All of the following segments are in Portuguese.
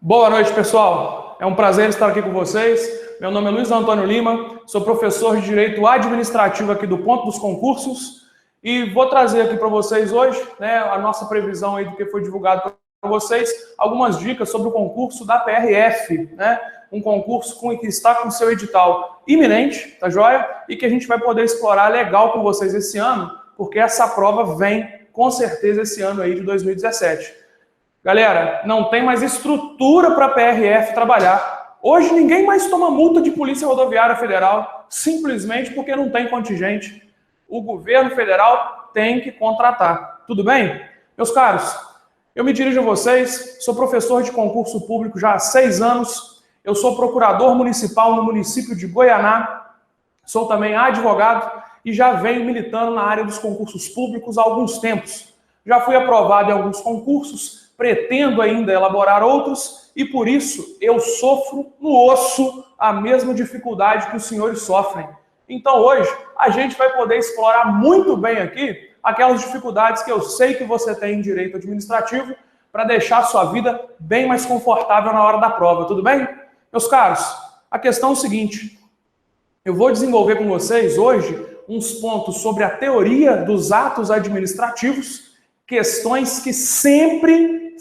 Boa noite, pessoal. É um prazer estar aqui com vocês. Meu nome é Luiz Antônio Lima, sou professor de Direito Administrativo aqui do Ponto dos Concursos e vou trazer aqui para vocês hoje, a nossa previsão aí do que foi divulgado para vocês, algumas dicas sobre o concurso da PRF, um concurso que está com seu edital iminente, tá joia? E que a gente vai poder explorar legal com vocês esse ano, porque essa prova vem com certeza esse ano aí de 2017. Galera, não tem mais estrutura para a PRF trabalhar. Hoje ninguém mais toma multa de Polícia Rodoviária Federal, simplesmente porque não tem contingente. O governo federal tem que contratar. Tudo bem? Meus caros, eu me dirijo a vocês, sou professor de concurso público já há 6 anos, eu sou procurador municipal no município de Goianá, sou também advogado e já venho militando na área dos concursos públicos há alguns tempos. Já fui aprovado em alguns concursos, pretendo ainda elaborar outros e por isso eu sofro no osso a mesma dificuldade que os senhores sofrem. Então hoje a gente vai poder explorar muito bem aqui aquelas dificuldades que eu sei que você tem em direito administrativo para deixar a sua vida bem mais confortável na hora da prova, tudo bem? Meus caros, a questão é o seguinte, eu vou desenvolver com vocês hoje uns pontos sobre a teoria dos atos administrativos, questões que sempre,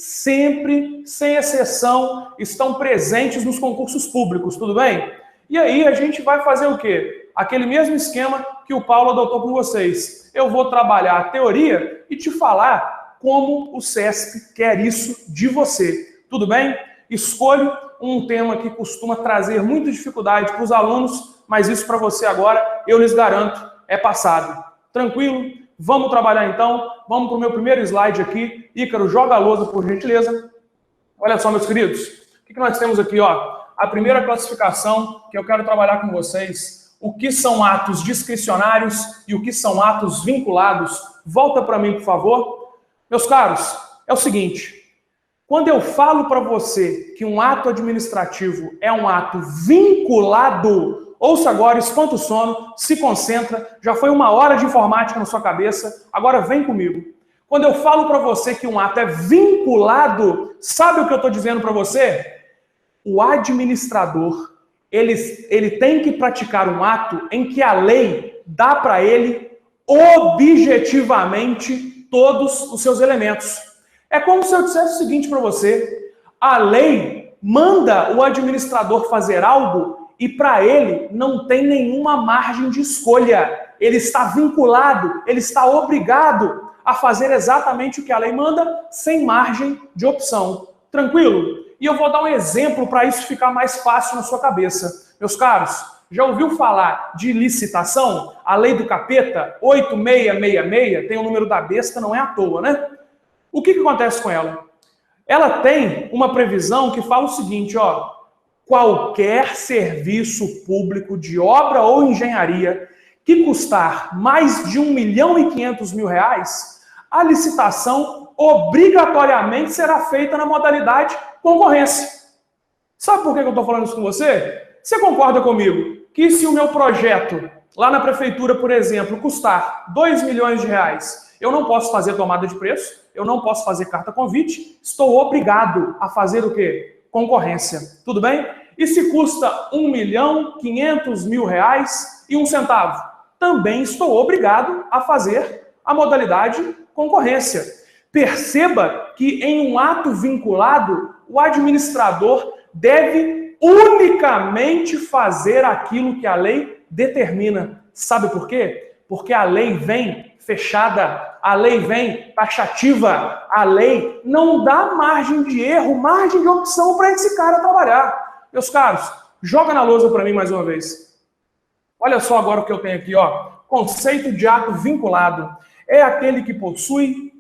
sem exceção, estão presentes nos concursos públicos, tudo bem? E aí a gente vai fazer o quê? Aquele mesmo esquema que o Paulo adotou com vocês. Eu vou trabalhar a teoria e te falar como o CESP quer isso de você, tudo bem? Escolho um tema que costuma trazer muita dificuldade para os alunos, mas isso para você agora, eu lhes garanto, é passado. Tranquilo? Vamos trabalhar então, vamos para o meu primeiro slide aqui. Ícaro, joga a lousa por gentileza. Olha só, meus queridos, o que nós temos aqui? A primeira classificação que eu quero trabalhar com vocês, o que são atos discricionários e o que são atos vinculados. Volta para mim, por favor. Meus caros, é o seguinte, quando eu falo para você que um ato administrativo é um ato vinculado, ouça agora, espanta o sono, se concentra, já foi 1 hora de informática na sua cabeça, agora vem comigo. Quando eu falo para você que um ato é vinculado, sabe o que eu estou dizendo para você? O administrador, ele tem que praticar um ato em que a lei dá para ele objetivamente todos os seus elementos. É como se eu dissesse o seguinte para você, a lei manda o administrador fazer algo e para ele não tem nenhuma margem de escolha. Ele está vinculado, ele está obrigado a fazer exatamente o que a lei manda, sem margem de opção. Tranquilo? E eu vou dar um exemplo para isso ficar mais fácil na sua cabeça. Meus caros, já ouviu falar de licitação? A lei do capeta, 8666, tem o número da besta, não é à toa, né? O que acontece com ela? Ela tem uma previsão que fala o seguinte, qualquer serviço público de obra ou engenharia que custar mais de R$1.500.000, a licitação obrigatoriamente será feita na modalidade concorrência. Sabe por que eu estou falando isso com você? Você concorda comigo que se o meu projeto, lá na prefeitura, por exemplo, custar R$2 milhões, eu não posso fazer tomada de preço, eu não posso fazer carta convite, estou obrigado a fazer o quê? Concorrência. Tudo bem? E se custa R$1.500.000 também estou obrigado a fazer a modalidade concorrência. Perceba que em um ato vinculado, o administrador deve unicamente fazer aquilo que a lei determina. Sabe por quê? Porque a lei vem fechada, a lei vem taxativa, a lei não dá margem de erro, margem de opção para esse cara trabalhar. Meus caros, joga na lousa para mim mais uma vez. Olha só agora o que eu tenho aqui, conceito de ato vinculado. É aquele que possui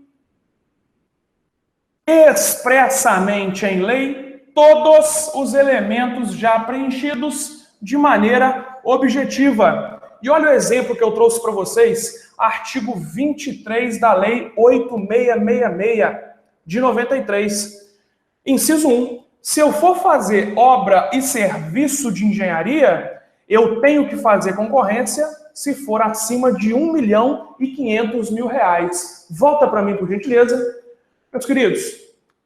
expressamente em lei todos os elementos já preenchidos de maneira objetiva. E olha o exemplo que eu trouxe para vocês, artigo 23 da Lei 8666 de 93. Inciso 1. Se eu for fazer obra e serviço de engenharia, eu tenho que fazer concorrência se for acima de R$1.500.000. Volta para mim, por gentileza. Meus queridos,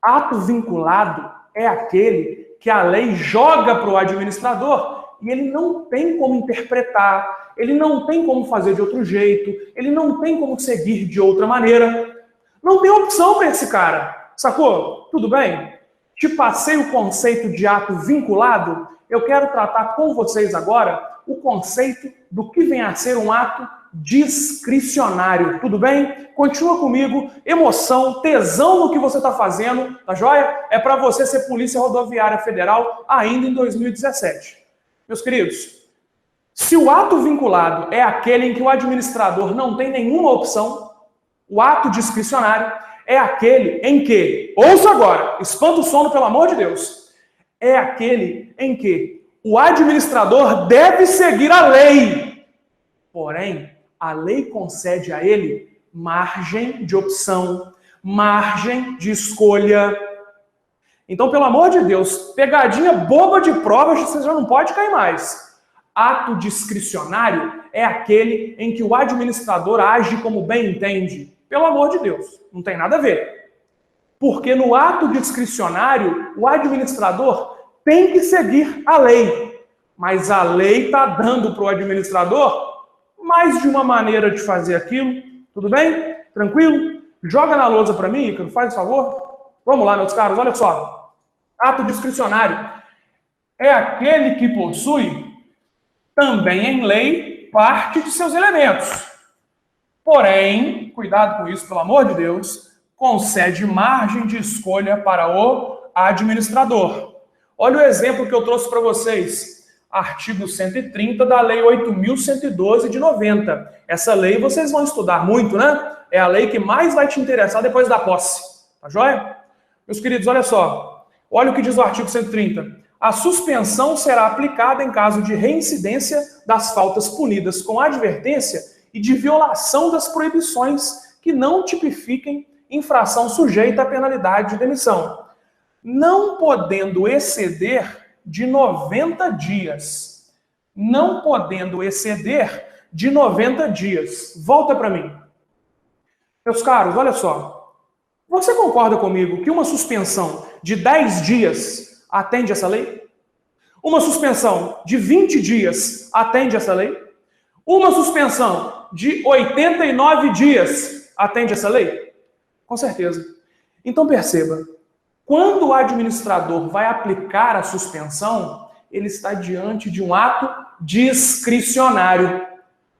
ato vinculado é aquele que a lei joga para o administrador e ele não tem como interpretar, ele não tem como fazer de outro jeito, ele não tem como seguir de outra maneira. Não tem opção para esse cara, sacou? Tudo bem? Te passei o conceito de ato vinculado, eu quero tratar com vocês agora o conceito do que vem a ser um ato discricionário, tudo bem? Continua comigo, emoção, tesão no que você está fazendo, tá joia? É para você ser Polícia Rodoviária Federal ainda em 2017. Meus queridos, se o ato vinculado é aquele em que o administrador não tem nenhuma opção, o ato discricionário é aquele em que, ouça agora, espanta o sono pelo amor de Deus, é aquele em que o administrador deve seguir a lei, porém, a lei concede a ele margem de opção, margem de escolha. Então, pelo amor de Deus, pegadinha boba de provas, você já não pode cair mais. Ato discricionário é aquele em que o administrador age como bem entende. Pelo amor de Deus, não tem nada a ver. Porque no ato discricionário, o administrador tem que seguir a lei. Mas a lei está dando para o administrador mais de uma maneira de fazer aquilo. Tudo bem? Tranquilo? Joga na lousa para mim, Ícaro, faz favor. Vamos lá, meus caros, olha só. Ato discricionário é aquele que possui também em lei parte de seus elementos. Porém, cuidado com isso, pelo amor de Deus, concede margem de escolha para o administrador. Olha o exemplo que eu trouxe para vocês. Artigo 130 da Lei 8.112 de 90. Essa lei vocês vão estudar muito, né? É a lei que mais vai te interessar depois da posse. Tá joia? Meus queridos, olha só. Olha o que diz o artigo 130. A suspensão será aplicada em caso de reincidência das faltas punidas com advertência e de violação das proibições que não tipifiquem infração sujeita à penalidade de demissão, não podendo exceder de 90 dias. Não podendo exceder de 90 dias. Volta para mim. Meus caros, olha só. Você concorda comigo que uma suspensão de 10 dias atende essa lei? Uma suspensão de 20 dias atende essa lei? Uma suspensão de 89 dias atende essa lei? Com certeza. Então perceba, quando o administrador vai aplicar a suspensão, ele está diante de um ato discricionário.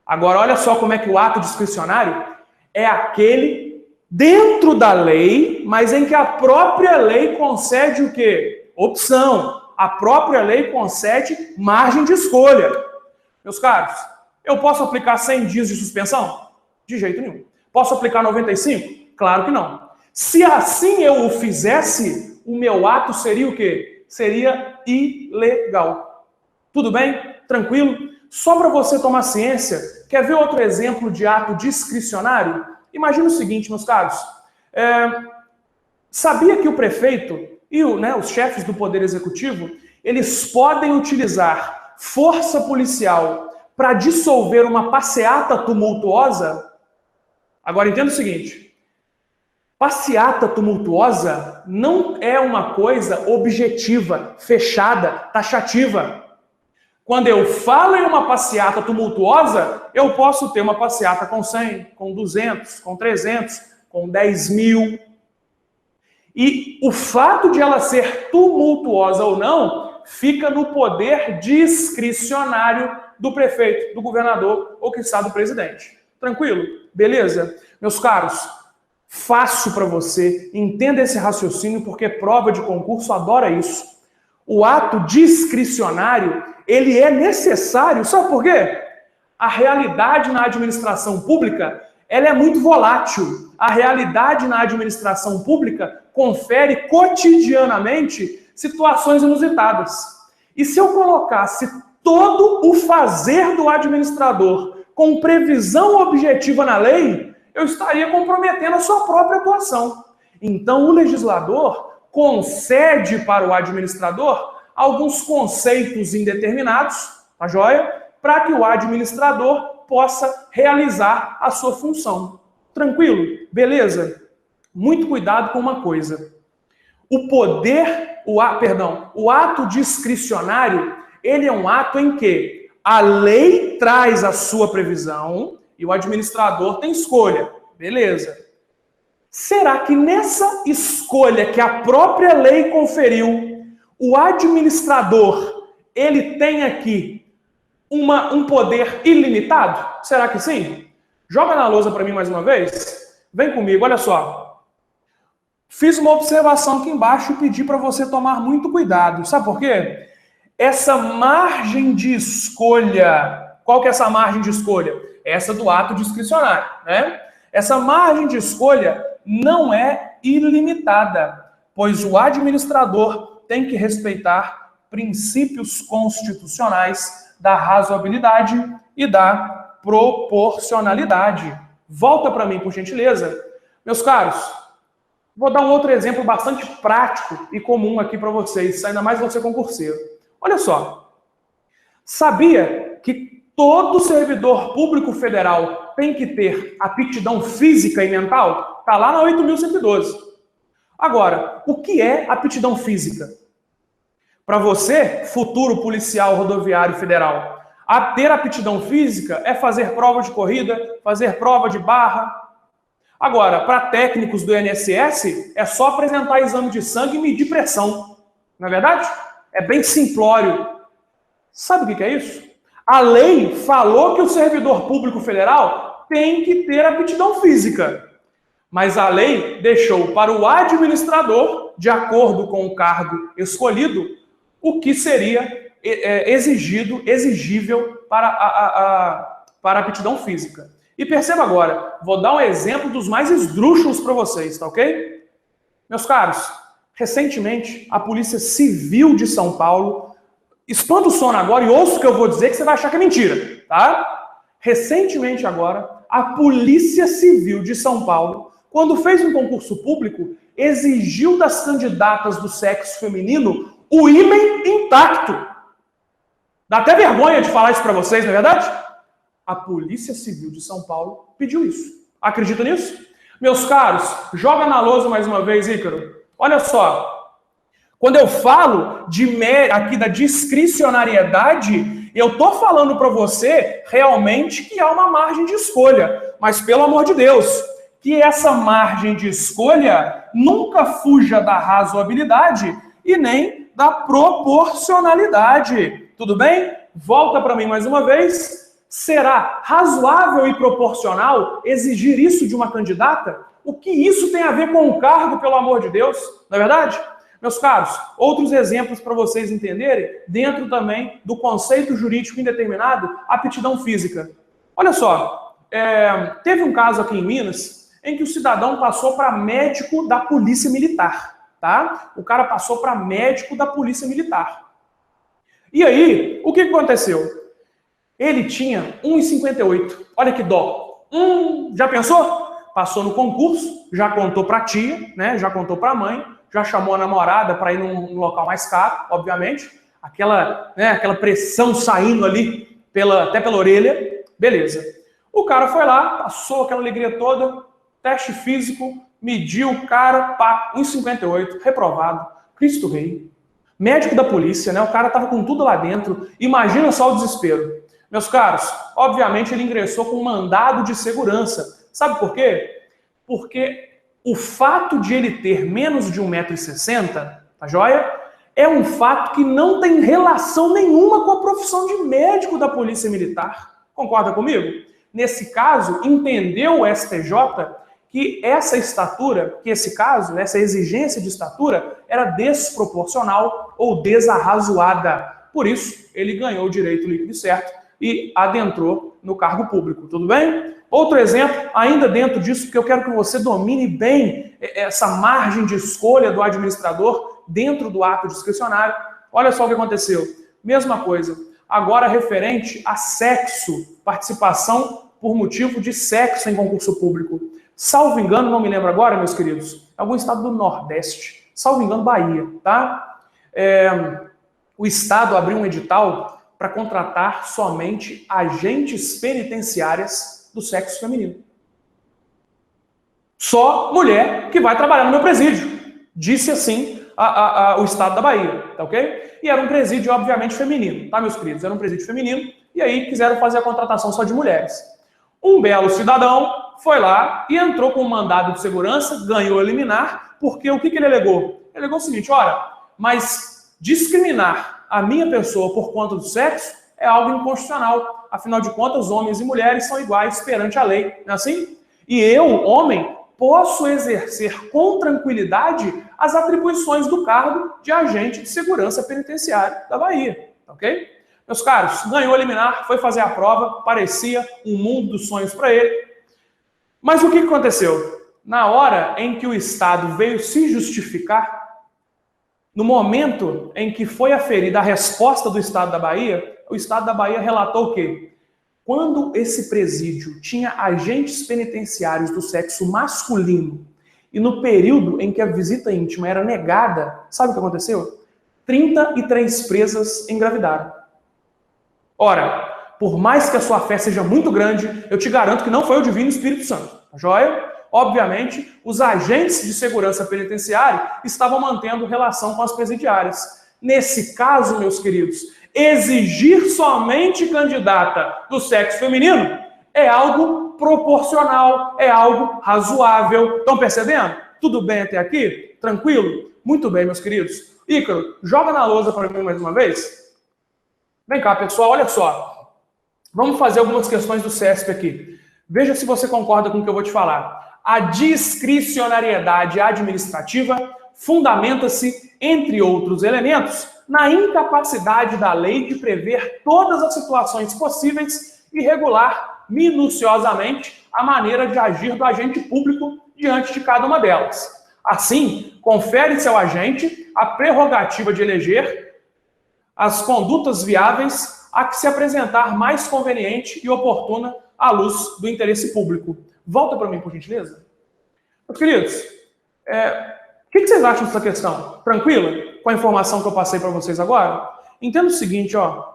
Agora, olha só como é que o ato discricionário é aquele dentro da lei, mas em que a própria lei concede o quê? Opção. A própria lei concede margem de escolha. Meus caros, eu posso aplicar 100 dias de suspensão? De jeito nenhum. Posso aplicar 95? Claro que não. Se assim eu o fizesse, o meu ato seria o quê? Seria ilegal. Tudo bem? Tranquilo? Só para você tomar ciência, quer ver outro exemplo de ato discricionário? Imagina o seguinte, meus caros. Sabia que o prefeito e os chefes do Poder Executivo, eles podem utilizar força policial para dissolver uma passeata tumultuosa? Agora entenda o seguinte. Passeata tumultuosa não é uma coisa objetiva, fechada, taxativa. Quando eu falo em uma passeata tumultuosa, eu posso ter uma passeata com 100, com 200, com 300, com 10 mil. E o fato de ela ser tumultuosa ou não, fica no poder discricionário do prefeito, do governador ou que está do presidente. Tranquilo? Beleza? Meus caros, fácil para você, entenda esse raciocínio, porque prova de concurso adora isso. O ato discricionário, ele é necessário, sabe por quê? A realidade na administração pública, ela é muito volátil. A realidade na administração pública confere cotidianamente situações inusitadas. E se eu colocasse todo o fazer do administrador com previsão objetiva na lei, eu estaria comprometendo a sua própria atuação. Então, o legislador concede para o administrador alguns conceitos indeterminados, tá joia? Para que o administrador possa realizar a sua função. Tranquilo? Beleza? muito cuidado com uma coisa. O ato discricionário, ele é um ato em que a lei traz a sua previsão e o administrador tem escolha. Beleza. Será que nessa escolha que a própria lei conferiu, o administrador, ele tem aqui um poder ilimitado? Será que sim? Joga na lousa para mim mais uma vez. Vem comigo, olha só. Fiz uma observação aqui embaixo e pedi para você tomar muito cuidado. Sabe por quê? Essa margem de escolha, qual que é essa margem de escolha? Essa do ato discricionário, né? Essa margem de escolha não é ilimitada, pois o administrador tem que respeitar princípios constitucionais da razoabilidade e da proporcionalidade. Volta para mim, por gentileza. Meus caros, vou dar um outro exemplo bastante prático e comum aqui para vocês, ainda mais você concurseiro. Olha só. Sabia que todo servidor público federal tem que ter aptidão física e mental? Está lá na 8.112. Agora, o que é aptidão física? Para você, futuro policial rodoviário federal, ter aptidão física é fazer prova de corrida, fazer prova de barra. Agora, para técnicos do INSS, é só apresentar exame de sangue e medir pressão. Não é verdade? É bem simplório. Sabe o que é isso? A lei falou que o servidor público federal tem que ter aptidão física. Mas a lei deixou para o administrador, de acordo com o cargo escolhido, o que seria exigível para a aptidão física. E perceba agora, vou dar um exemplo dos mais esdrúxulos para vocês, tá ok? Meus caros, recentemente a Polícia Civil de São Paulo, expanda o sono agora e ouça o que eu vou dizer que você vai achar que é mentira, tá? Recentemente agora, a Polícia Civil de São Paulo, quando fez um concurso público, exigiu das candidatas do sexo feminino o ímen intacto. Dá até vergonha de falar isso para vocês, não é verdade? A Polícia Civil de São Paulo pediu isso. Acredita nisso? Meus caros, joga na lousa mais uma vez, Ícaro. Olha só. Quando eu falo aqui da discricionariedade, eu estou falando para você realmente que há uma margem de escolha. Mas, pelo amor de Deus, que essa margem de escolha nunca fuja da razoabilidade e nem da proporcionalidade. Tudo bem? Volta para mim mais uma vez. Será razoável e proporcional exigir isso de uma candidata? O que isso tem a ver com o cargo, pelo amor de Deus? Não é verdade? Meus caros, outros exemplos para vocês entenderem, dentro também do conceito jurídico indeterminado, aptidão física. Olha só, teve um caso aqui em Minas em que o cidadão passou para médico da Polícia Militar, tá? O cara passou para médico da Polícia Militar. E aí, o que aconteceu? Ele tinha 1,58. Olha que dó. Já pensou? Passou no concurso, já contou para a tia, né? Já contou para a mãe, já chamou a namorada para ir num local mais caro, obviamente. Aquela pressão saindo ali, até pela orelha. Beleza. O cara foi lá, passou aquela alegria toda, teste físico, mediu o cara, 1,58, reprovado. Cristo Rei. Médico da polícia, né? O cara tava com tudo lá dentro. Imagina só o desespero. Meus caros, obviamente ele ingressou com um mandado de segurança. Sabe por quê? Porque o fato de ele ter menos de 1,60 m, tá joia? É um fato que não tem relação nenhuma com a profissão de médico da Polícia Militar. Concorda comigo? Nesse caso, entendeu o STJ que essa estatura, que esse caso, essa exigência de estatura, era desproporcional ou desarrazoada. Por isso, ele ganhou o direito líquido e certo e adentrou no cargo público. Tudo bem? Outro exemplo, ainda dentro disso, porque eu quero que você domine bem essa margem de escolha do administrador dentro do ato discricionário. Olha só o que aconteceu. Mesma coisa. Agora referente a sexo, participação por motivo de sexo em concurso público. Salvo engano, não me lembro agora, meus queridos, algum estado do Nordeste. Salvo engano, Bahia, tá? O estado abriu um edital para contratar somente agentes penitenciárias do sexo feminino. Só mulher que vai trabalhar no meu presídio. Disse assim o Estado da Bahia, tá ok? E era um presídio, obviamente, feminino, tá, meus queridos? Era um presídio feminino, e aí quiseram fazer a contratação só de mulheres. Um belo cidadão foi lá e entrou com um mandado de segurança, ganhou a liminar, porque o que ele alegou? Ele alegou o seguinte, ora, mas discriminar a minha pessoa por conta do sexo é algo inconstitucional. Afinal de contas, homens e mulheres são iguais perante a lei, não é assim? E eu, homem, posso exercer com tranquilidade as atribuições do cargo de agente de segurança penitenciária da Bahia, ok? Meus caros, ganhou a liminar, foi fazer a prova, parecia um mundo dos sonhos para ele. Mas o que aconteceu? Na hora em que o Estado veio se justificar, no momento em que foi aferida a resposta do Estado da Bahia, o Estado da Bahia relatou o quê? Quando esse presídio tinha agentes penitenciários do sexo masculino e no período em que a visita íntima era negada, sabe o que aconteceu? 33 presas engravidaram. Ora, por mais que a sua fé seja muito grande, eu te garanto que não foi o Divino Espírito Santo, tá joia? Obviamente, os agentes de segurança penitenciária estavam mantendo relação com as presidiárias. Nesse caso, meus queridos, exigir somente candidata do sexo feminino é algo proporcional, é algo razoável. Estão percebendo? Tudo bem até aqui? Tranquilo? Muito bem, meus queridos. Ícaro, joga na lousa para mim mais uma vez. Vem cá, pessoal, olha só. Vamos fazer algumas questões do CESP aqui. Veja se você concorda com o que eu vou te falar. A discricionariedade administrativa fundamenta-se, entre outros elementos, na incapacidade da lei de prever todas as situações possíveis e regular minuciosamente a maneira de agir do agente público diante de cada uma delas. Assim, confere-se ao agente a prerrogativa de eleger as condutas viáveis a que se apresentar mais conveniente e oportuna à luz do interesse público. Volta para mim, por gentileza. Meus queridos, o que vocês acham dessa questão? Tranquila? Com a informação que eu passei para vocês agora? Entenda o seguinte, ó.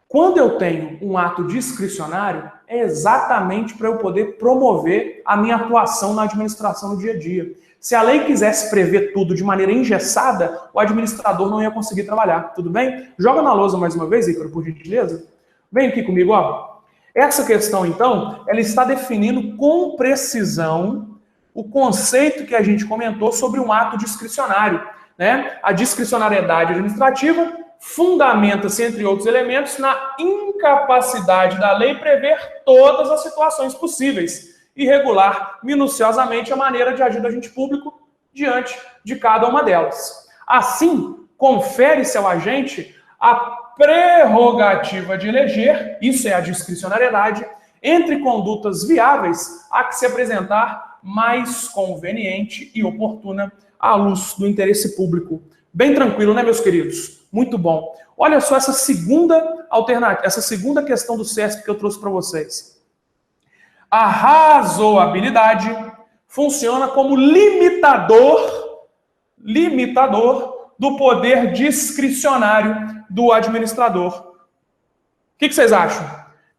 Quando eu tenho um ato discricionário, é exatamente para eu poder promover a minha atuação na administração no dia a dia. Se a lei quisesse prever tudo de maneira engessada, o administrador não ia conseguir trabalhar, tudo bem? Joga na lousa mais uma vez, Ícaro, por gentileza. Vem aqui comigo, ó. Essa questão, então, ela está definindo com precisão o conceito que a gente comentou sobre um ato discricionário, né? A discricionariedade administrativa fundamenta-se, entre outros elementos, na incapacidade da lei prever todas as situações possíveis e regular minuciosamente a maneira de agir do agente público diante de cada uma delas. Assim, confere-se ao agente a prerrogativa de eleger, isso é a discricionariedade, entre condutas viáveis a que se apresentar mais conveniente e oportuna à luz do interesse público. Bem tranquilo, né, meus queridos? Muito bom. Olha só essa segunda alternativa, essa segunda questão do CESP que eu trouxe para vocês. A razoabilidade funciona como limitador do poder discricionário do administrador. O que vocês acham?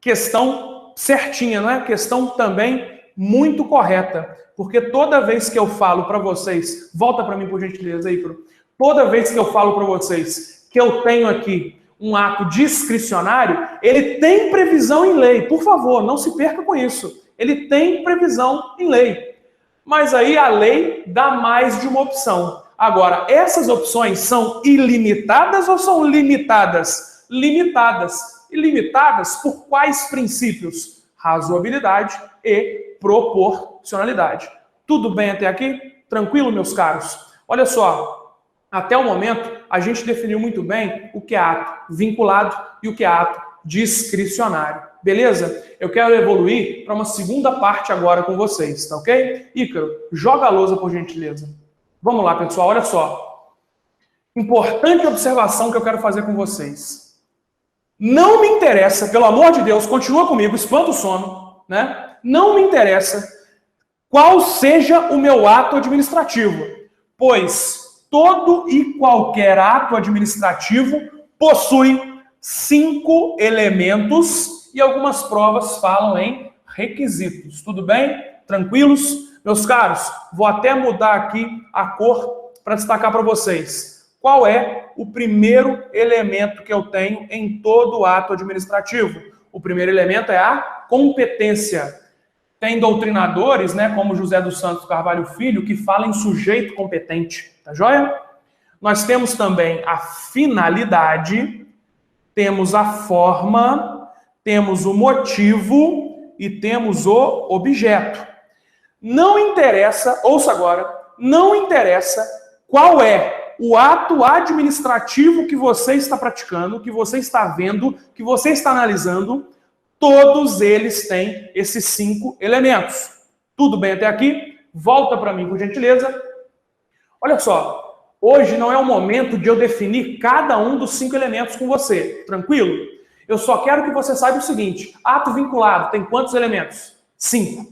Questão certinha, não é? Questão também muito correta. Porque toda vez que eu falo para vocês, volta para mim por gentileza, Ícaro, toda vez que eu falo para vocês que eu tenho aqui um ato discricionário, ele tem previsão em lei. Por favor, não se perca com isso. Ele tem previsão em lei. Mas aí a lei dá mais de uma opção. Agora, essas opções são ilimitadas ou são limitadas? Limitadas. E limitadas por quais princípios? Razoabilidade e proporcionalidade. Tudo bem até aqui? Tranquilo, meus caros? Olha só, até o momento a gente definiu muito bem o que é ato vinculado e o que é ato discricionário. Beleza? Eu quero evoluir para uma segunda parte agora com vocês, tá ok? Ícaro, joga a lousa por gentileza. Vamos lá, pessoal, olha só. Importante observação que eu quero fazer com vocês. Não me interessa, pelo amor de Deus, continua comigo, espanta o sono, né? Não me interessa qual seja o meu ato administrativo, pois todo e qualquer ato administrativo possui 5 elementos e algumas provas falam em requisitos. Tudo bem? Tranquilos? Meus caros, vou até mudar aqui a cor para destacar para vocês. Qual é o primeiro elemento que eu tenho em todo ato administrativo? O primeiro elemento é a competência. Tem doutrinadores, né, como José dos Santos Carvalho Filho, que falam em sujeito competente. Tá joia? Nós temos também a finalidade, temos a forma, temos o motivo e temos o objeto. Não interessa, ouça agora, não interessa qual é o ato administrativo que você está praticando, que você está vendo, que você está analisando, todos eles têm esses 5 elementos. Tudo bem até aqui? Volta para mim, por gentileza. Olha só, hoje não é o momento de eu definir cada um dos 5 elementos com você, tranquilo? Eu só quero que você saiba o seguinte, ato vinculado tem quantos elementos? 5.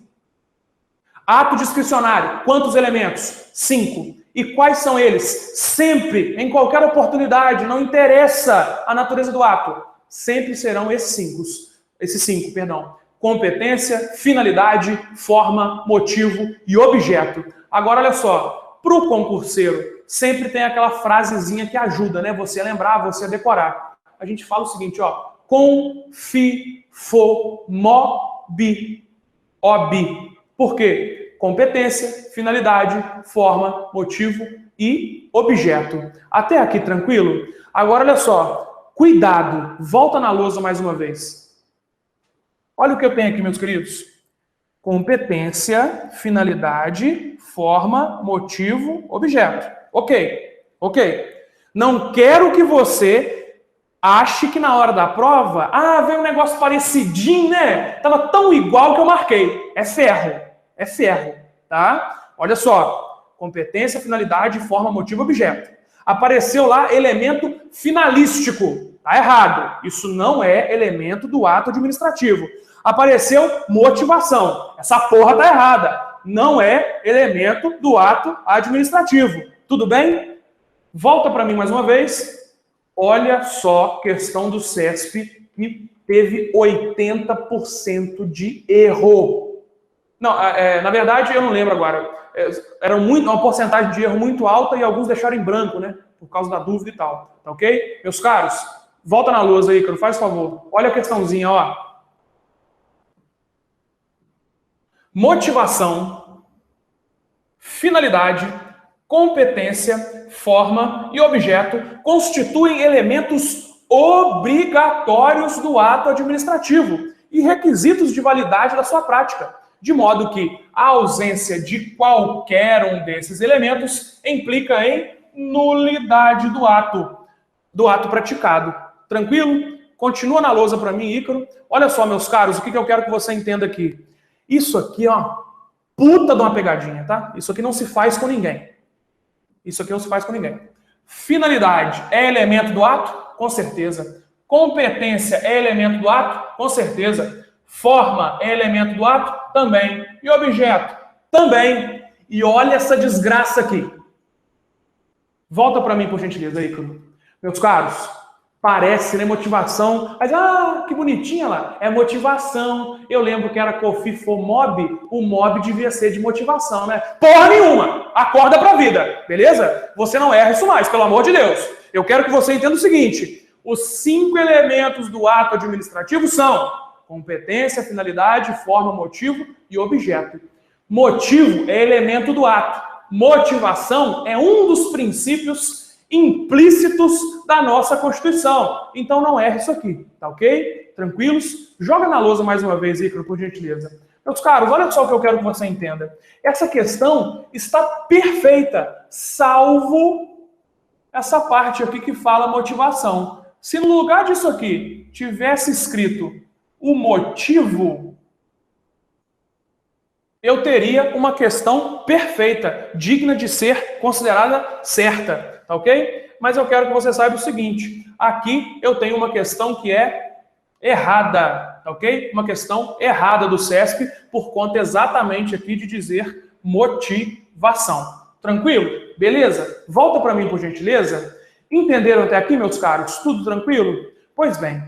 Ato discricionário, quantos elementos? 5. E quais são eles? Sempre, em qualquer oportunidade, não interessa a natureza do ato, sempre serão esses 5, perdão. Competência, finalidade, forma, motivo e objeto. Agora, olha só, para o concurseiro, sempre tem aquela frasezinha que ajuda, né? Você a lembrar, você a decorar. A gente fala o seguinte, ó, ob. Por quê? Competência, finalidade, forma, motivo e objeto. Até aqui, tranquilo? Agora, olha só, cuidado, volta na lousa mais uma vez. Olha o que eu tenho aqui, meus queridos. Competência, finalidade, forma, motivo, objeto. Ok. Não quero que você ache que na hora da prova, veio um negócio parecidinho, né? Tava tão igual que eu marquei. É ferro, tá? Olha só. Competência, finalidade, forma, motivo, objeto. Apareceu lá elemento finalístico. Tá errado. Isso não é elemento do ato administrativo. Apareceu motivação. Essa porra tá errada. Não é elemento do ato administrativo. Tudo bem? Volta para mim mais uma vez. Olha só, questão do CESP que teve 80% de erro. Não, na verdade, eu não lembro agora. Era uma porcentagem de erro muito alta e alguns deixaram em branco, né? Por causa da dúvida e tal. Tá ok? Meus caros, volta na lousa aí, Ícaro, faz favor. Olha a questãozinha, ó. Motivação, finalidade, competência, forma e objeto constituem elementos obrigatórios do ato administrativo e requisitos de validade da sua prática, de modo que a ausência de qualquer um desses elementos implica em nulidade do ato praticado. Tranquilo? Continua na lousa para mim, Ícaro. Olha só, meus caros, o que eu quero que você entenda aqui. Isso aqui é uma puta de uma pegadinha, tá? Isso aqui não se faz com ninguém. Finalidade é elemento do ato? Com certeza. Competência é elemento do ato? Com certeza. Forma é elemento do ato? Também. E objeto? Também. E olha essa desgraça aqui. Volta para mim, por gentileza, Ícaro. Meus caros, parece, né, motivação. Mas, que bonitinha lá. É motivação. Eu lembro que era COFIFOMOB. O MOB devia ser de motivação, né? Porra nenhuma! Acorda pra vida, beleza? Você não erra isso mais, pelo amor de Deus. Eu quero que você entenda o seguinte. Os 5 elementos do ato administrativo são competência, finalidade, forma, motivo e objeto. Motivo é elemento do ato. Motivação é um dos princípios implícitos da nossa Constituição. Então não erre isso aqui, tá ok? Tranquilos? Joga na lousa mais uma vez, Ícaro, por gentileza. Meus caros, olha só o que eu quero que você entenda. Essa questão está perfeita, salvo essa parte aqui que fala motivação. Se no lugar disso aqui tivesse escrito o motivo, eu teria uma questão perfeita, digna de ser considerada certa, tá ok? Mas eu quero que você saiba o seguinte, aqui eu tenho uma questão que é errada, tá ok? Uma questão errada do CESP, por conta exatamente aqui de dizer motivação. Tranquilo? Beleza? Volta para mim, por gentileza. Entenderam até aqui, meus caros? Tudo tranquilo? Pois bem,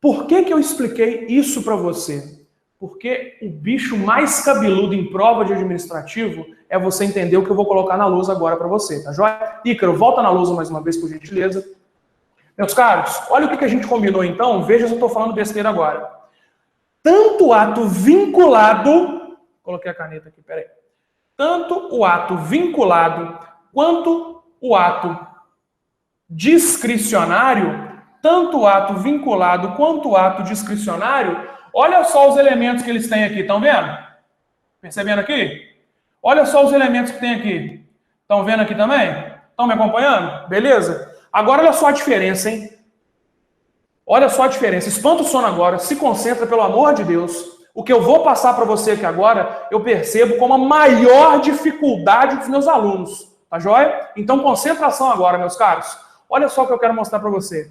por que eu expliquei isso para você? Porque o bicho mais cabeludo em prova de administrativo é você entender o que eu vou colocar na lousa agora para você, tá joia? Ícaro, volta na lousa mais uma vez, por gentileza. Meus caros, olha o que a gente combinou então, veja se eu estou falando besteira agora. Tanto o ato vinculado, coloquei a caneta aqui, peraí. Tanto o ato vinculado quanto o ato discricionário, tanto o ato vinculado quanto o ato discricionário, olha só os elementos que eles têm aqui, estão vendo? Percebendo aqui? Olha só os elementos que tem aqui. Estão vendo aqui também? Estão me acompanhando? Beleza? Agora olha só a diferença, hein? Olha só a diferença. Espanta o sono agora, se concentra, pelo amor de Deus. O que eu vou passar para você aqui agora, eu percebo como a maior dificuldade dos meus alunos. Tá joia? Então concentração agora, meus caros. Olha só o que eu quero mostrar para você.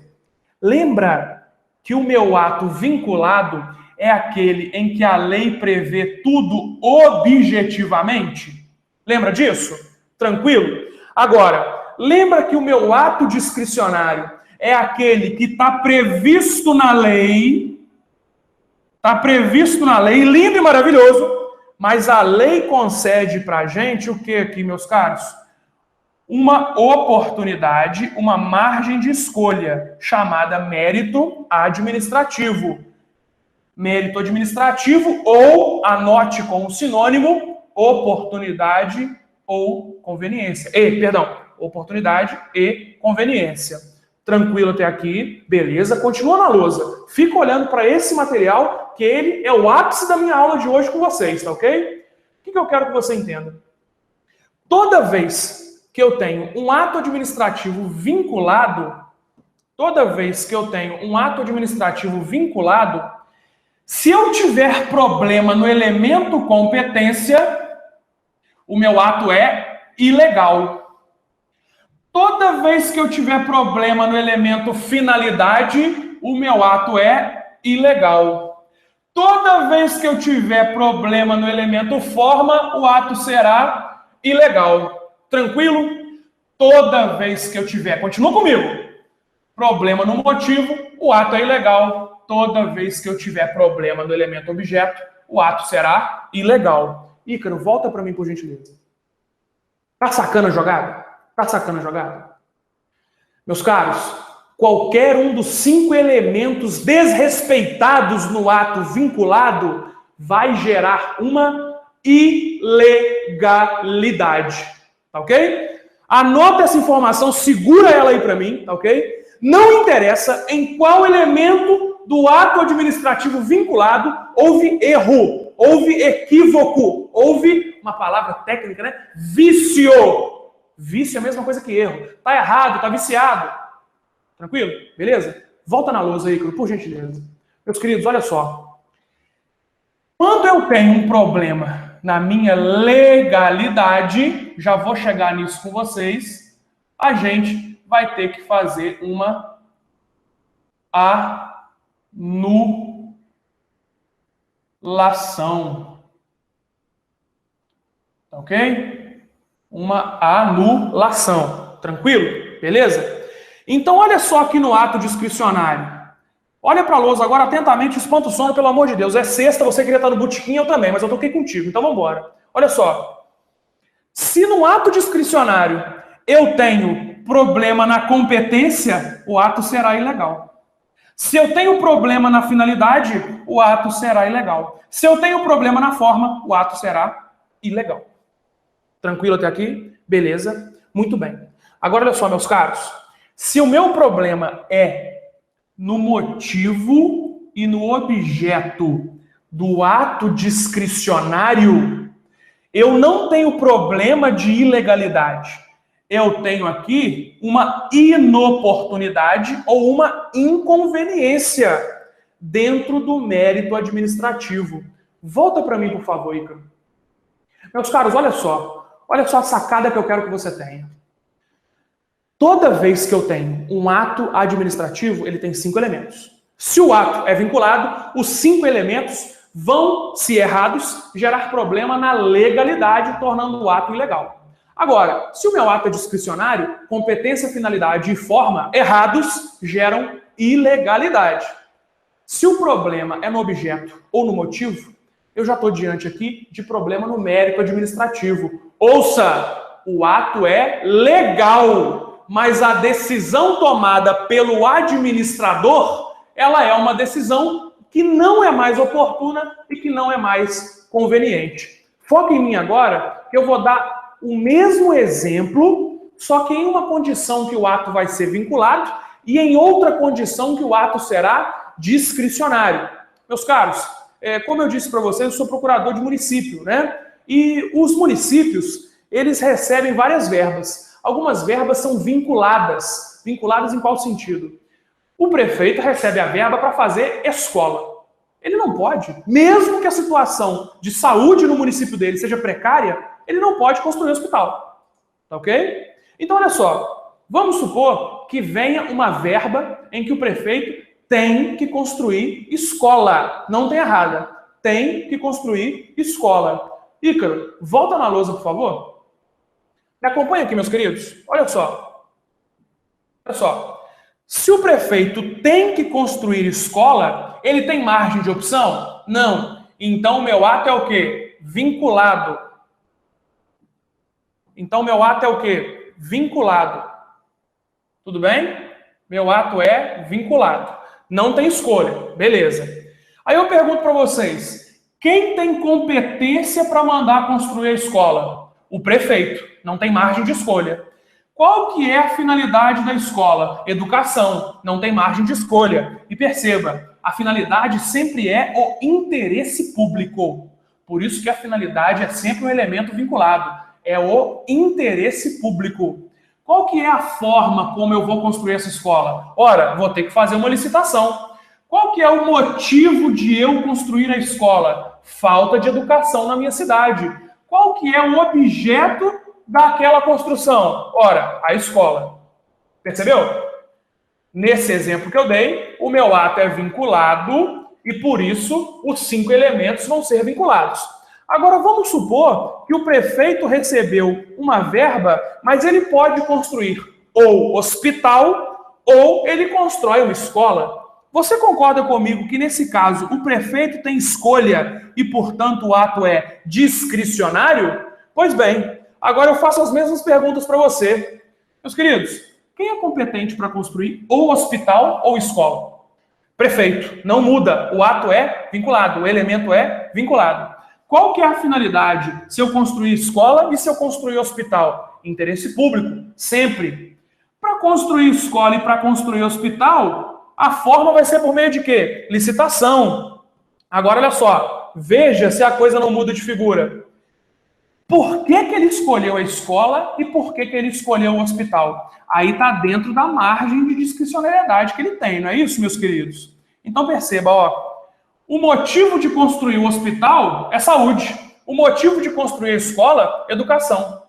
Lembra que o meu ato vinculado é aquele em que a lei prevê tudo objetivamente? Lembra disso? Tranquilo? Agora, lembra que o meu ato discricionário é aquele que está previsto na lei, lindo e maravilhoso, mas a lei concede para a gente o que aqui, meus caros? Uma oportunidade, uma margem de escolha, chamada mérito administrativo. Mérito administrativo, ou anote como sinônimo, oportunidade ou conveniência. Oportunidade e conveniência. Tranquilo até aqui, beleza? Continua na lousa. Fica olhando para esse material, que ele é o ápice da minha aula de hoje com vocês, tá ok? O que eu quero que você entenda? Toda vez que eu tenho um ato administrativo vinculado, se eu tiver problema no elemento competência, o meu ato é ilegal. Toda vez que eu tiver problema no elemento finalidade, o meu ato é ilegal. Toda vez que eu tiver problema no elemento forma, o ato será ilegal. Tranquilo? Toda vez que eu tiver, continua comigo, problema no motivo, o ato é ilegal. Toda vez que eu tiver problema no elemento objeto, o ato será ilegal. Ícaro, volta para mim, por gentileza. Tá sacando a jogada? Tá sacando a jogada? Meus caros, qualquer um dos 5 elementos desrespeitados no ato vinculado vai gerar uma ilegalidade. Tá ok? Anota essa informação, segura ela aí para mim, tá ok? Não interessa em qual elemento do ato administrativo vinculado houve erro, houve equívoco, houve uma palavra técnica, né? Vício. Vício é a mesma coisa que erro. Tá errado, tá viciado. Tranquilo? Beleza? Volta na lousa aí, Ícaro, por gentileza. Meus queridos, olha só. Quando eu tenho um problema na minha legalidade, já vou chegar nisso com vocês, a gente vai ter que fazer uma anulação. Tá ok? Uma anulação. Tranquilo? Beleza? Então, olha só aqui no ato discricionário. Olha para a lousa agora atentamente, espanta o sono, pelo amor de Deus. É sexta, você queria estar no botequim, eu também, mas eu toquei contigo, então vamos embora. Olha só. Se no ato discricionário eu tenho problema na competência, o ato será ilegal. Se eu tenho problema na finalidade, o ato será ilegal. Se eu tenho problema na forma, o ato será ilegal. Tranquilo até aqui? Beleza? Muito bem. Agora, olha só, meus caros. Se o meu problema é no motivo e no objeto do ato discricionário, eu não tenho problema de ilegalidade. Eu tenho aqui uma inoportunidade ou uma inconveniência dentro do mérito administrativo. Volta para mim, por favor, Ícaro. Meus caros, olha só. Olha só a sacada que eu quero que você tenha. Toda vez que eu tenho um ato administrativo, ele tem 5 elementos. Se o ato é vinculado, os 5 elementos vão, se errados, gerar problema na legalidade, tornando o ato ilegal. Agora, se o meu ato é discricionário, competência, finalidade e forma errados geram ilegalidade. Se o problema é no objeto ou no motivo, eu já estou diante aqui de problema numérico administrativo. Ouça, o ato é legal, mas a decisão tomada pelo administrador, ela é uma decisão que não é mais oportuna e que não é mais conveniente. Foca em mim agora, que eu vou dar o mesmo exemplo, só que em uma condição que o ato vai ser vinculado e em outra condição que o ato será discricionário. Meus caros, como eu disse para vocês, eu sou procurador de município, né? E os municípios, eles recebem várias verbas. Algumas verbas são vinculadas. Vinculadas em qual sentido? O prefeito recebe a verba para fazer escola. Ele não pode, mesmo que a situação de saúde no município dele seja precária, ele não pode construir um hospital. Tá ok? Então, olha só. Vamos supor que venha uma verba em que o prefeito tem que construir escola. Não tem errada. Tem que construir escola. Ícaro, volta na lousa, por favor. Me acompanha aqui, meus queridos. Olha só. Olha só. Se o prefeito tem que construir escola, ele tem margem de opção? Não. Então, o meu ato é o quê? Vinculado. Então, meu ato é o quê? Vinculado. Tudo bem? Meu ato é vinculado. Não tem escolha. Beleza. Aí eu pergunto para vocês, quem tem competência para mandar construir a escola? O prefeito. Não tem margem de escolha. Qual que é a finalidade da escola? Educação. Não tem margem de escolha. E perceba, a finalidade sempre é o interesse público. Por isso que a finalidade é sempre um elemento vinculado. É o interesse público. Qual que é a forma como eu vou construir essa escola? Ora, vou ter que fazer uma licitação. Qual que é o motivo de eu construir a escola? Falta de educação na minha cidade. Qual que é o objeto daquela construção? Ora, a escola. Percebeu? Nesse exemplo que eu dei, o meu ato é vinculado e, por isso, os 5 elementos vão ser vinculados. Agora, vamos supor que o prefeito recebeu uma verba, mas ele pode construir ou hospital ou ele constrói uma escola. Você concorda comigo que, nesse caso, o prefeito tem escolha e, portanto, o ato é discricionário? Pois bem, agora eu faço as mesmas perguntas para você. Meus queridos, quem é competente para construir ou hospital ou escola? Prefeito. Não muda. O ato é vinculado. O elemento é vinculado. Qual que é a finalidade se eu construir escola e se eu construir hospital? Interesse público. Sempre. Para construir escola e para construir hospital, a forma vai ser por meio de quê? Licitação. Agora, olha só. Veja se a coisa não muda de figura. Por que ele escolheu a escola e por que ele escolheu o hospital? Aí está dentro da margem de discricionariedade que ele tem, não é isso, meus queridos? Então perceba, ó, o motivo de construir o hospital é saúde. O motivo de construir a escola é educação.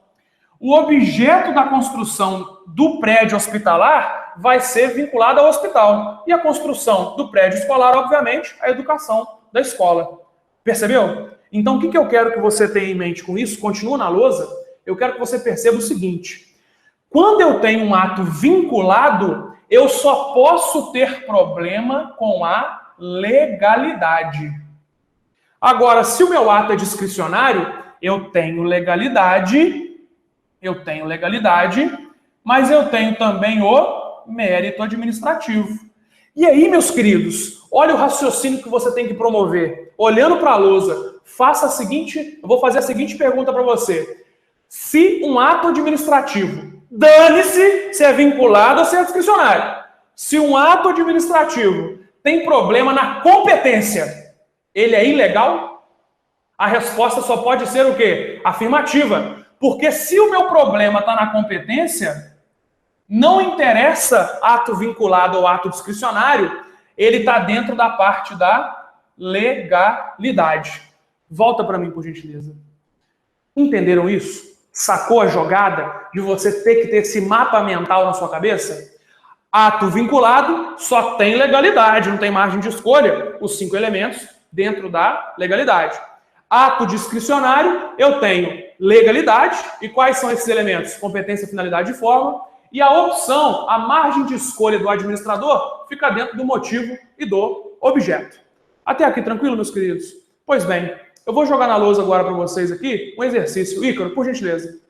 O objeto da construção do prédio hospitalar vai ser vinculado ao hospital. E a construção do prédio escolar, obviamente, a educação da escola. Percebeu? Então, o que eu quero que você tenha em mente com isso? Continua na lousa. Eu quero que você perceba o seguinte. Quando eu tenho um ato vinculado, eu só posso ter problema com a legalidade. Agora, se o meu ato é discricionário, eu tenho legalidade, mas eu tenho também o mérito administrativo. E aí, meus queridos, olha o raciocínio que você tem que promover. Olhando para a lousa, eu vou fazer a seguinte pergunta para você. Se um ato administrativo, dane-se se é vinculado ou se é discricionário. Se um ato administrativo tem problema na competência, ele é ilegal? A resposta só pode ser o quê? Afirmativa. Porque se o meu problema está na competência, não interessa ato vinculado ou ato discricionário, ele está dentro da parte da legalidade. Volta para mim, por gentileza. Entenderam isso? Sacou a jogada de você ter que ter esse mapa mental na sua cabeça? Ato vinculado só tem legalidade, não tem margem de escolha. Os 5 elementos dentro da legalidade. Ato discricionário, eu tenho legalidade. E quais são esses elementos? Competência, finalidade e forma. E a opção, a margem de escolha do administrador, fica dentro do motivo e do objeto. Até aqui, tranquilo, meus queridos? Pois bem, Eu vou jogar na lousa agora para vocês aqui um exercício. Ícaro, por gentileza.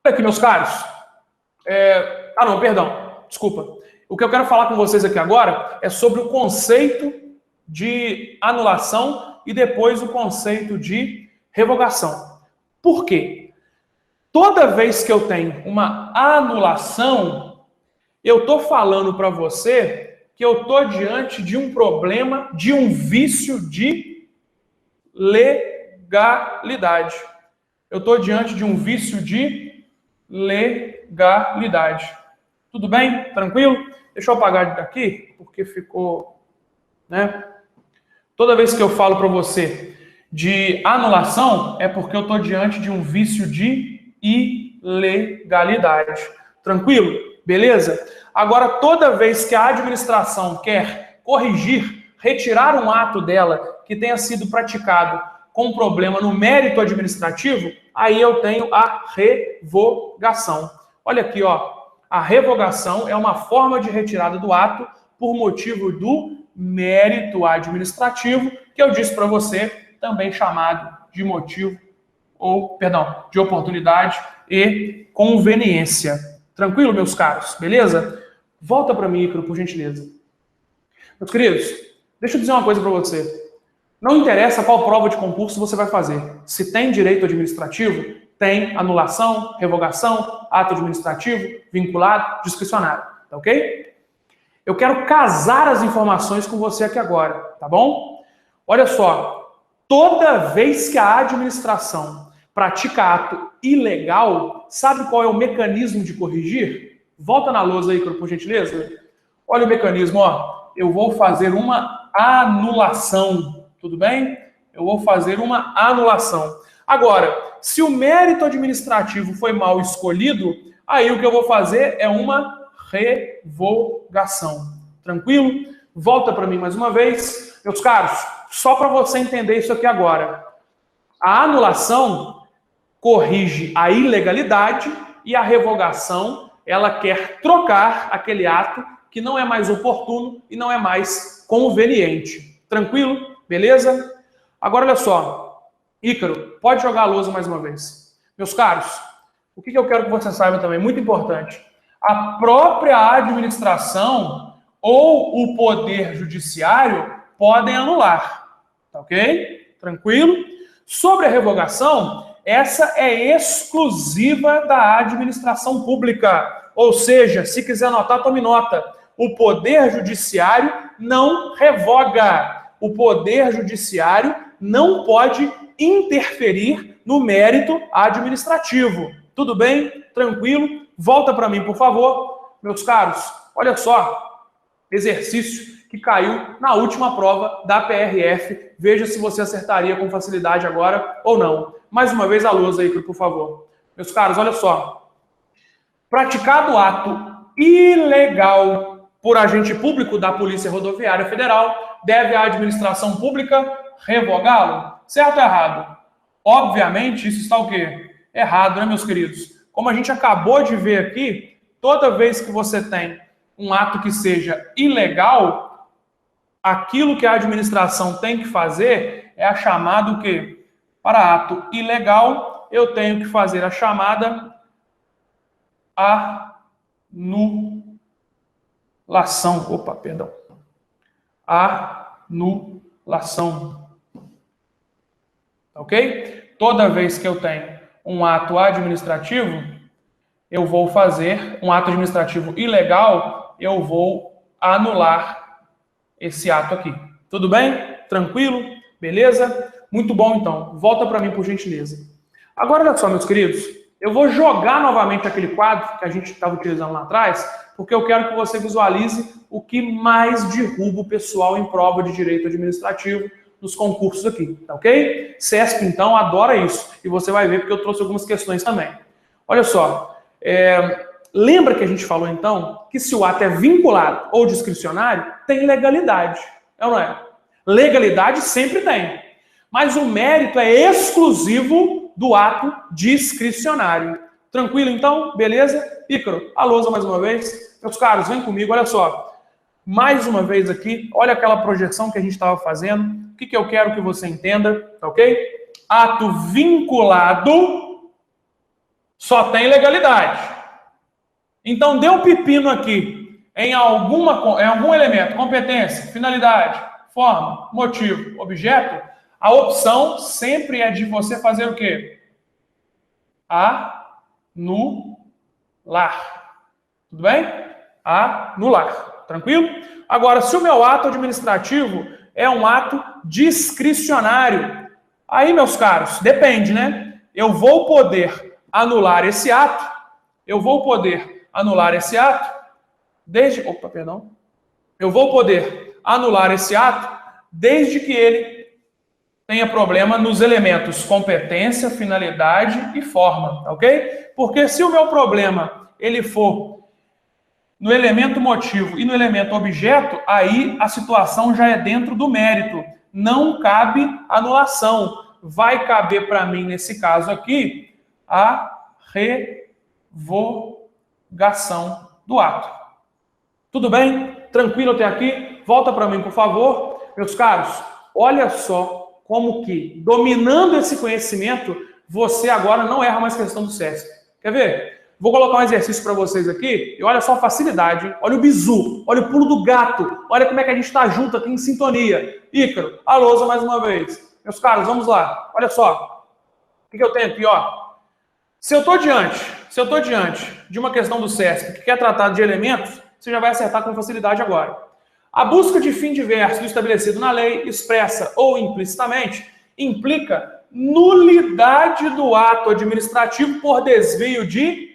Olha aqui, meus caros. Não, perdão. Desculpa. O que eu quero falar com vocês aqui agora é sobre o conceito de anulação e depois o conceito de revogação. Por quê? Toda vez que eu tenho uma anulação, eu estou falando para você que eu estou diante de um problema, de um vício de legalidade. Eu estou diante de um vício de legalidade. Tudo bem? Tranquilo? Deixa eu apagar daqui, porque ficou, né? Toda vez que eu falo para você de anulação, é porque eu estou diante de um vício de ilegalidade. Tranquilo? Beleza? Agora, toda vez que a administração quer corrigir, retirar um ato dela que tenha sido praticado com problema no mérito administrativo, aí eu tenho a revogação. Olha aqui, ó. A revogação é uma forma de retirada do ato por motivo do mérito administrativo, que eu disse para você, também chamado de motivo de oportunidade e conveniência. Tranquilo, meus caros? Beleza? Volta para mim, Ícaro, por gentileza. Meus queridos, deixa eu dizer uma coisa para você. Não interessa qual prova de concurso você vai fazer. Se tem direito administrativo, tem anulação, revogação, ato administrativo, vinculado, discricionário. Tá ok? Eu quero casar as informações com você aqui agora, tá bom? Olha só, toda vez que a administração pratica ato ilegal, sabe qual é o mecanismo de corrigir? Volta na lousa aí, por gentileza. Olha o mecanismo, ó. Eu vou fazer uma anulação, tudo bem? Eu vou fazer uma anulação. Agora, se o mérito administrativo foi mal escolhido, aí o que eu vou fazer é uma revogação. Tranquilo? Volta para mim mais uma vez. Meus caros, só para você entender isso aqui agora. A anulação corrige a ilegalidade e a revogação, ela quer trocar aquele ato que não é mais oportuno e não é mais conveniente. Tranquilo? Beleza? Agora, olha só. Ícaro, pode jogar a lousa mais uma vez. Meus caros, o que eu quero que você saiba também, muito importante. A própria administração ou o poder judiciário podem anular. Tá ok? Tranquilo? Sobre a revogação, essa é exclusiva da administração pública. Ou seja, se quiser anotar, tome nota. O poder judiciário não revoga. O poder judiciário não pode interferir no mérito administrativo. Tudo bem? Tranquilo? Volta para mim, por favor. Meus caros, olha só. Exercício que caiu na última prova da PRF. Veja se você acertaria com facilidade agora ou não. Mais uma vez a lousa aí, por favor. Meus caros, olha só. Praticado ato ilegal por agente público da Polícia Rodoviária Federal, deve a administração pública revogá-lo? Certo ou errado? Obviamente, isso está o quê? Errado, né, meus queridos? Como a gente acabou de ver aqui, toda vez que você tem um ato que seja ilegal, aquilo que a administração tem que fazer é a chamada o quê? Para ato ilegal, eu tenho que fazer a chamada anulação. Opa, perdão. Anulação. Ok? Toda vez que eu tenho um ato administrativo, eu vou fazer um ato administrativo ilegal, eu vou anular esse ato aqui. Tudo bem? Tranquilo? Beleza? Muito bom, então. Volta para mim, por gentileza. Agora, olha só, meus queridos. Eu vou jogar novamente aquele quadro que a gente estava utilizando lá atrás, porque eu quero que você visualize o que mais derruba o pessoal em prova de direito administrativo nos concursos aqui, tá ok? CESP, então, adora isso. E você vai ver porque eu trouxe algumas questões também. Olha só. Lembra que a gente falou, então, que se o ato é vinculado ou discricionário, tem legalidade. É ou não é? Legalidade sempre tem. Mas o mérito é exclusivo do ato discricionário. Tranquilo, então? Beleza? Ícaro, a lousa mais uma vez. Meus caros, vem comigo, olha só. mais uma vez aqui, olha aquela projeção que a gente estava fazendo. O que eu quero que você entenda, tá ok? Ato vinculado só tem legalidade. Então, deu um pepino aqui em algum elemento, competência, finalidade, forma, motivo, objeto, a opção sempre é de você fazer o quê? Anular. Tudo bem? Anular. Tranquilo? Agora, se o meu ato administrativo é um ato discricionário, aí, meus caros, depende, né? Eu vou poder anular esse ato, eu vou poder anular esse ato desde que ele tenha problema nos elementos competência, finalidade e forma, ok? Porque se o meu problema ele for no elemento motivo e no elemento objeto, aí a situação já é dentro do mérito. Não cabe anulação. Vai caber para mim, nesse caso aqui, a revogação do ato. Tudo bem? Tranquilo até aqui? Volta para mim, por favor. Meus caros, olha só como que, dominando esse conhecimento, você agora não erra mais questão do CESP. Quer ver? Vou colocar um exercício para vocês aqui, e olha só a facilidade, olha o bizu, olha o pulo do gato, olha como é que a gente está junto aqui em sintonia. Ícaro, a lousa mais uma vez. Meus caros, vamos lá. Olha só. O que eu tenho aqui, ó? Se eu estou diante de uma questão do CESP que quer tratar de elementos, você já vai acertar com facilidade agora. A busca de fim diverso estabelecido na lei, expressa ou implicitamente, implica nulidade do ato administrativo por desvio de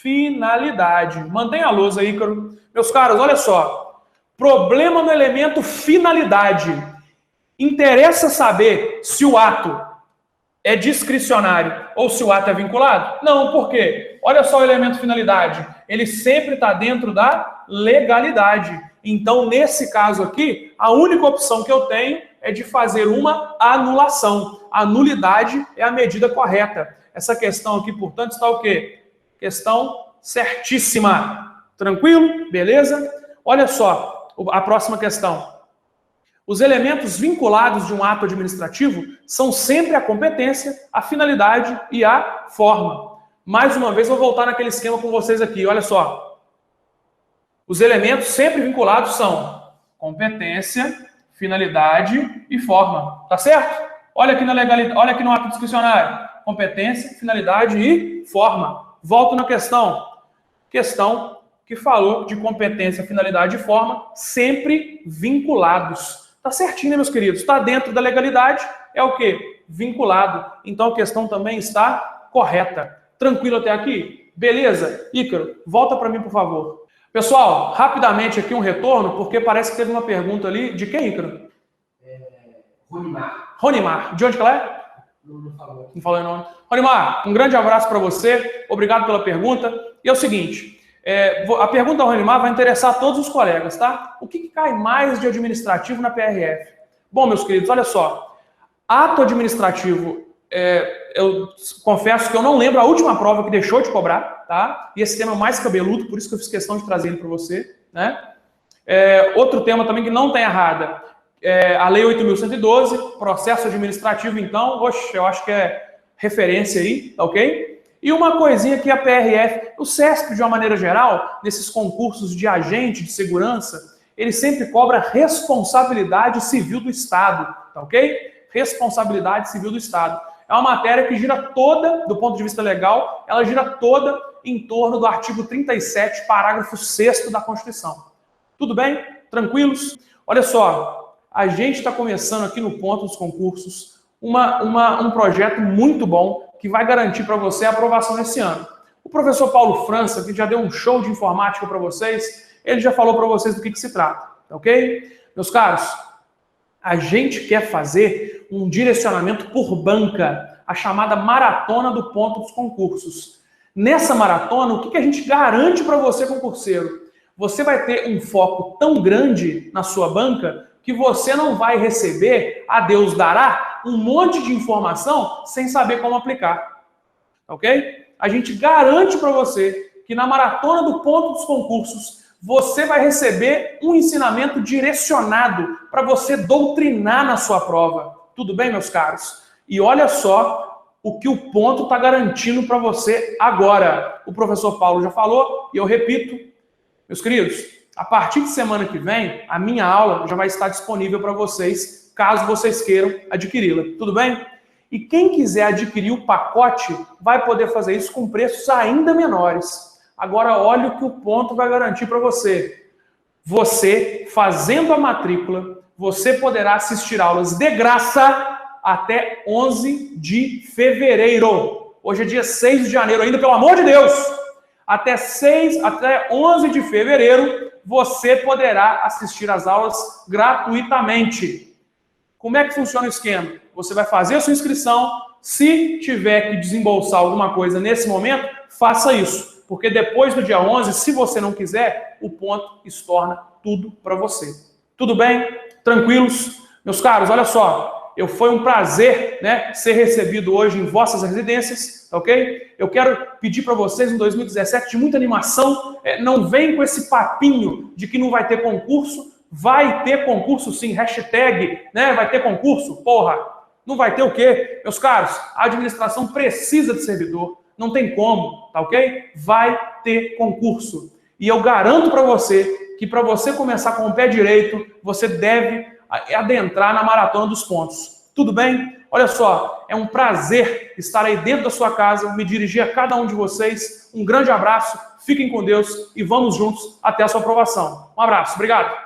finalidade. Mantenha a lousa, Ícaro. Meus caros, olha só. Problema no elemento finalidade. Interessa saber se o ato é discricionário ou se o ato é vinculado? Não, por quê? Olha só o elemento finalidade. Ele sempre está dentro da legalidade. Então, nesse caso aqui, a única opção que eu tenho é de fazer uma anulação. A nulidade é a medida correta. Essa questão aqui, portanto, está o quê? Questão certíssima. Tranquilo? Beleza? Olha só a próxima questão. Os elementos vinculados de um ato administrativo são sempre a competência, a finalidade e a forma. Mais uma vez, vou voltar naquele esquema com vocês aqui. Olha só. Os elementos sempre vinculados são competência, finalidade e forma. Tá certo? Olha aqui na legalidade, olha aqui no ato discricionário. Competência, finalidade e forma. Volto na questão. Questão que falou de competência, finalidade e forma sempre vinculados. Tá certinho, né, meus queridos? Está dentro da legalidade, é o quê? Vinculado. Então a questão também está correta. Tranquilo até aqui? Beleza? Ícaro, volta para mim, por favor. Pessoal, rapidamente aqui um retorno, porque parece que teve uma pergunta ali. De quem, Ícaro? Ronimar. Ronimar. De onde que ela é? Não falou o nome. Ronimar, um grande abraço para você. Obrigado pela pergunta. E é o seguinte, a pergunta da Ronimar vai interessar todos os colegas, tá? O que cai mais de administrativo na PRF? Bom, meus queridos, olha só. Ato administrativo, eu confesso que eu não lembro a última prova que deixou de cobrar, tá? E esse tema é mais cabeludo, por isso que eu fiz questão de trazer ele para você, né? Outro tema também que não tem errada, a Lei 8.112, processo administrativo, então, eu acho que é referência aí, ok? E uma coisinha que a PRF, o CESP, de uma maneira geral, nesses concursos de agente de segurança, ele sempre cobra responsabilidade civil do Estado, tá ok? Responsabilidade civil do Estado. É uma matéria que gira toda, do ponto de vista legal, ela gira toda em torno do artigo 37, parágrafo 6º da Constituição. Tudo bem? Tranquilos? Olha só, a gente está começando aqui no ponto dos concursos um projeto muito bom que vai garantir para você a aprovação nesse ano. O professor Paulo França, que já deu um show de informática para vocês, ele já falou para vocês do que se trata, ok? Meus caros, a gente quer fazer um direcionamento por banca, a chamada maratona do ponto dos concursos. Nessa maratona, o que a gente garante para você, concurseiro? Você vai ter um foco tão grande na sua banca que você não vai receber, a Deus dará, um monte de informação sem saber como aplicar. Ok? A gente garante para você que na maratona do ponto dos concursos você vai receber um ensinamento direcionado para você doutrinar na sua prova. Tudo bem, meus caros? E olha só o que o ponto está garantindo para você agora. O professor Paulo já falou, e eu repito, meus queridos, a partir de semana que vem, a minha aula já vai estar disponível para vocês, caso vocês queiram adquiri-la. Tudo bem? E quem quiser adquirir o pacote vai poder fazer isso com preços ainda menores. Agora, olha o que o ponto vai garantir para você. Você, fazendo a matrícula, você poderá assistir aulas de graça até 11 de fevereiro. Hoje é dia 6 de janeiro ainda, pelo amor de Deus! Até 11 de fevereiro, você poderá assistir às aulas gratuitamente. Como é que funciona o esquema? Você vai fazer a sua inscrição. Se tiver que desembolsar alguma coisa nesse momento, faça isso. Porque depois do dia 11, se você não quiser, o ponto estorna tudo para você. Tudo bem? Tranquilos? Meus caros, olha só. Foi um prazer, né, ser recebido hoje em vossas residências, ok? Eu quero pedir para vocês, em 2017, de muita animação. Não vem com esse papinho de que não vai ter concurso. Vai ter concurso sim, hashtag, né? Vai ter concurso? Porra, não vai ter o quê? Meus caros, a administração precisa de servidor, não tem como, tá ok? Vai ter concurso. E eu garanto para você que para você começar com o pé direito, você deve adentrar na maratona dos pontos. Tudo bem? Olha só, é um prazer estar aí dentro da sua casa, me dirigir a cada um de vocês. Um grande abraço, fiquem com Deus e vamos juntos até a sua aprovação. Um abraço, obrigado.